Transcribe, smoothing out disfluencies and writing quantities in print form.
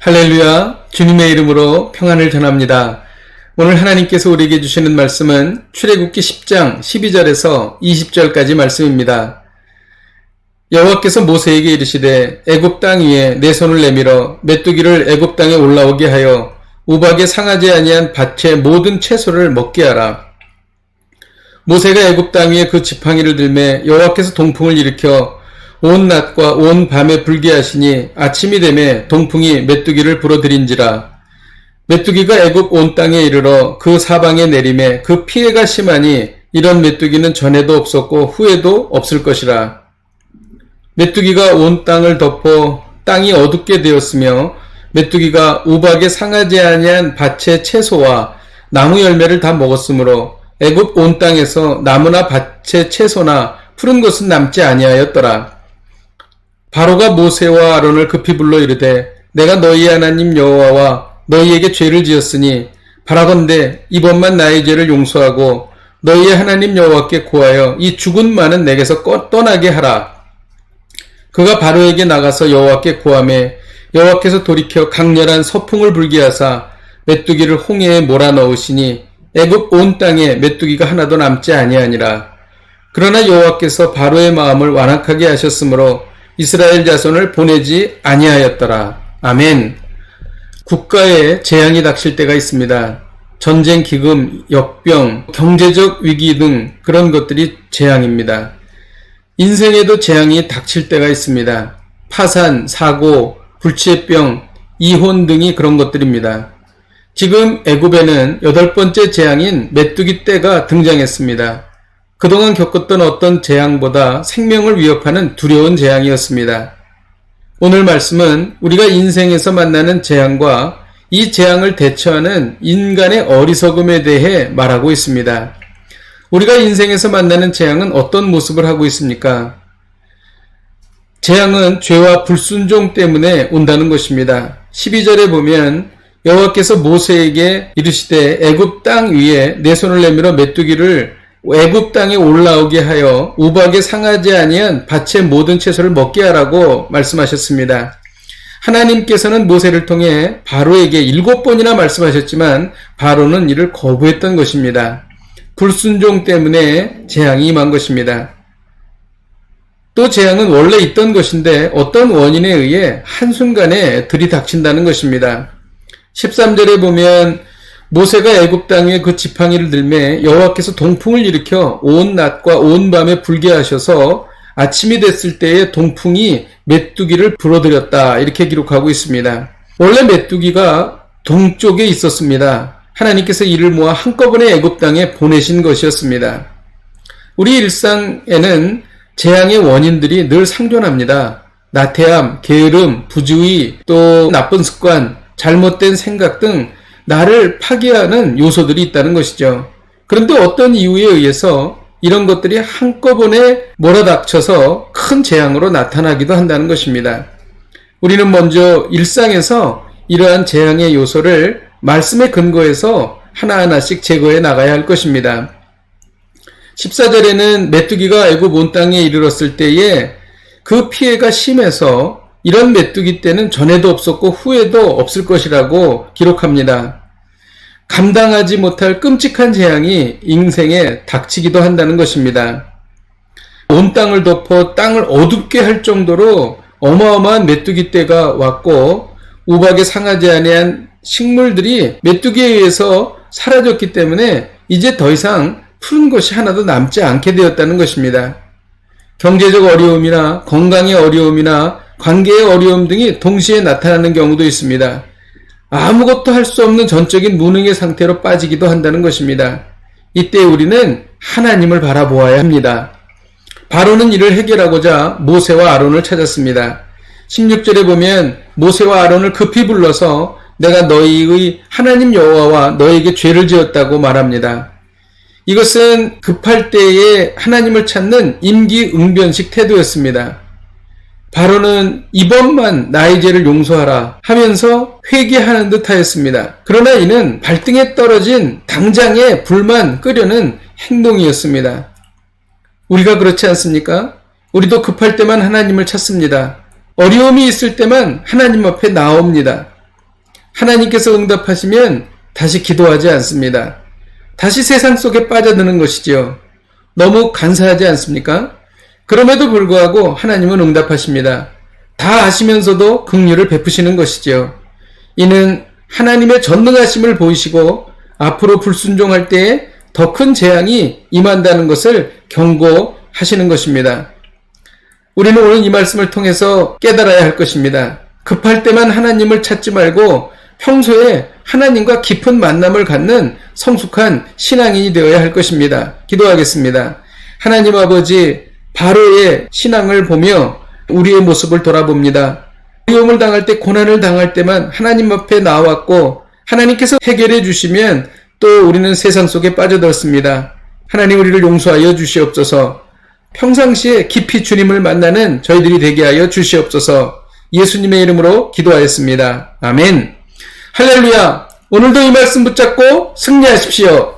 할렐루야, 주님의 이름으로 평안을 전합니다. 오늘 하나님께서 우리에게 주시는 말씀은 출애굽기 10장 12절에서 20절까지 말씀입니다. 여호와께서 모세에게 이르시되 애굽 땅 위에 내 손을 내밀어 메뚜기를 애굽 땅에 올라오게 하여 우박에 상하지 아니한 밭의 모든 채소를 먹게 하라. 모세가 애굽 땅 위에 그 지팡이를 들매 여호와께서 동풍을 일으켜 온 낮과 온 밤에 불게 하시니 아침이 되매 동풍이 메뚜기를 불어들인지라. 메뚜기가 애굽 온 땅에 이르러 그 사방에 내림에 그 피해가 심하니 이런 메뚜기는 전에도 없었고 후에도 없을 것이라. 메뚜기가 온 땅을 덮어 땅이 어둡게 되었으며 메뚜기가 우박에 상하지 아니한 밭의 채소와 나무 열매를 다 먹었으므로 애굽 온 땅에서 나무나 밭의 채소나 푸른 것은 남지 아니하였더라. 바로가 모세와 아론을 급히 불러 이르되 내가 너희 하나님 여호와와 너희에게 죄를 지었으니 바라건대 이번만 나의 죄를 용서하고 너희의 하나님 여호와께 구하여 이 죽은 만은 내게서 떠나게 하라. 그가 바로에게 나가서 여호와께 구하매 여호와께서 돌이켜 강렬한 서풍을 불게 하사 메뚜기를 홍해에 몰아넣으시니 애굽 온 땅에 메뚜기가 하나도 남지 아니하니라. 그러나 여호와께서 바로의 마음을 완악하게 하셨으므로 이스라엘 자손을 보내지 아니하였더라. 아멘. 국가에 재앙이 닥칠 때가 있습니다. 전쟁, 기금, 역병, 경제적 위기 등 그런 것들이 재앙입니다. 인생에도 재앙이 닥칠 때가 있습니다. 파산, 사고, 불치병, 이혼 등이 그런 것들입니다. 지금 애굽에는 8번째 재앙인 메뚜기 떼가 등장했습니다. 그동안 겪었던 어떤 재앙보다 생명을 위협하는 두려운 재앙이었습니다. 오늘 말씀은 우리가 인생에서 만나는 재앙과 이 재앙을 대처하는 인간의 어리석음에 대해 말하고 있습니다. 우리가 인생에서 만나는 재앙은 어떤 모습을 하고 있습니까? 재앙은 죄와 불순종 때문에 온다는 것입니다. 12절에 보면 여호와께서 모세에게 이르시되 애굽 땅 위에 내 손을 내밀어 메뚜기를 애굽 땅에 올라오게 하여 우박에 상하지 아니한 밭의 모든 채소를 먹게 하라고 말씀하셨습니다. 하나님께서는 모세를 통해 바로에게 7번이나 말씀하셨지만 바로는 이를 거부했던 것입니다. 불순종 때문에 재앙이 임한 것입니다. 또 재앙은 원래 있던 것인데 어떤 원인에 의해 한순간에 들이닥친다는 것입니다. 13절에 보면 모세가 애굽 땅 위에 그 지팡이를 들매 여호와께서 동풍을 일으켜 온 낮과 온 밤에 불게 하셔서 아침이 됐을 때에 동풍이 메뚜기를 불어들였다. 이렇게 기록하고 있습니다. 원래 메뚜기가 동쪽에 있었습니다. 하나님께서 이를 모아 한꺼번에 애굽 땅에 보내신 것이었습니다. 우리 일상에는 재앙의 원인들이 늘 상존합니다. 나태함, 게으름, 부주의, 또 나쁜 습관, 잘못된 생각 등 나를 파괴하는 요소들이 있다는 것이죠. 그런데 어떤 이유에 의해서 이런 것들이 한꺼번에 몰아닥쳐서 큰 재앙으로 나타나기도 한다는 것입니다. 우리는 먼저 일상에서 이러한 재앙의 요소를 말씀에 근거해서 하나하나씩 제거해 나가야 할 것입니다. 14절에는 메뚜기가 애굽 온 땅에 이르렀을 때에 그 피해가 심해서 이런 메뚜기 때는 전에도 없었고 후에도 없을 것이라고 기록합니다. 감당하지 못할 끔찍한 재앙이 인생에 닥치기도 한다는 것입니다. 온 땅을 덮어 땅을 어둡게 할 정도로 어마어마한 메뚜기 떼가 왔고 우박에 상하지 아니한 식물들이 메뚜기에 의해서 사라졌기 때문에 이제 더 이상 푸른 것이 하나도 남지 않게 되었다는 것입니다. 경제적 어려움이나 건강의 어려움이나 관계의 어려움 등이 동시에 나타나는 경우도 있습니다. 아무것도 할 수 없는 전적인 무능의 상태로 빠지기도 한다는 것입니다. 이때 우리는 하나님을 바라보아야 합니다. 바로는 이를 해결하고자 모세와 아론을 찾았습니다. 16절에 보면 모세와 아론을 급히 불러서 내가 너희의 하나님 여호와와 너희에게 죄를 지었다고 말합니다. 이것은 급할 때에 하나님을 찾는 임기응변식 태도였습니다. 바로는 이번만 나의 죄를 용서하라 하면서 회개하는 듯 하였습니다. 그러나 이는 발등에 떨어진 당장의 불만 끄려는 행동이었습니다. 우리가 그렇지 않습니까? 우리도 급할 때만 하나님을 찾습니다. 어려움이 있을 때만 하나님 앞에 나옵니다. 하나님께서 응답하시면 다시 기도하지 않습니다. 다시 세상 속에 빠져드는 것이지요. 너무 간사하지 않습니까? 그럼에도 불구하고 하나님은 응답하십니다. 다 아시면서도 긍휼을 베푸시는 것이지요. 이는 하나님의 전능하심을 보이시고 앞으로 불순종할 때에 더 큰 재앙이 임한다는 것을 경고하시는 것입니다. 우리는 오늘 이 말씀을 통해서 깨달아야 할 것입니다. 급할 때만 하나님을 찾지 말고 평소에 하나님과 깊은 만남을 갖는 성숙한 신앙인이 되어야 할 것입니다. 기도하겠습니다. 하나님 아버지, 바로의 신앙을 보며 우리의 모습을 돌아봅니다. 어려움을 당할 때, 고난을 당할 때만 하나님 앞에 나왔고 하나님께서 해결해 주시면 또 우리는 세상 속에 빠져들었습니다. 하나님, 우리를 용서하여 주시옵소서. 평상시에 깊이 주님을 만나는 저희들이 되게 하여 주시옵소서. 예수님의 이름으로 기도하였습니다. 아멘. 할렐루야. 오늘도 이 말씀 붙잡고 승리하십시오.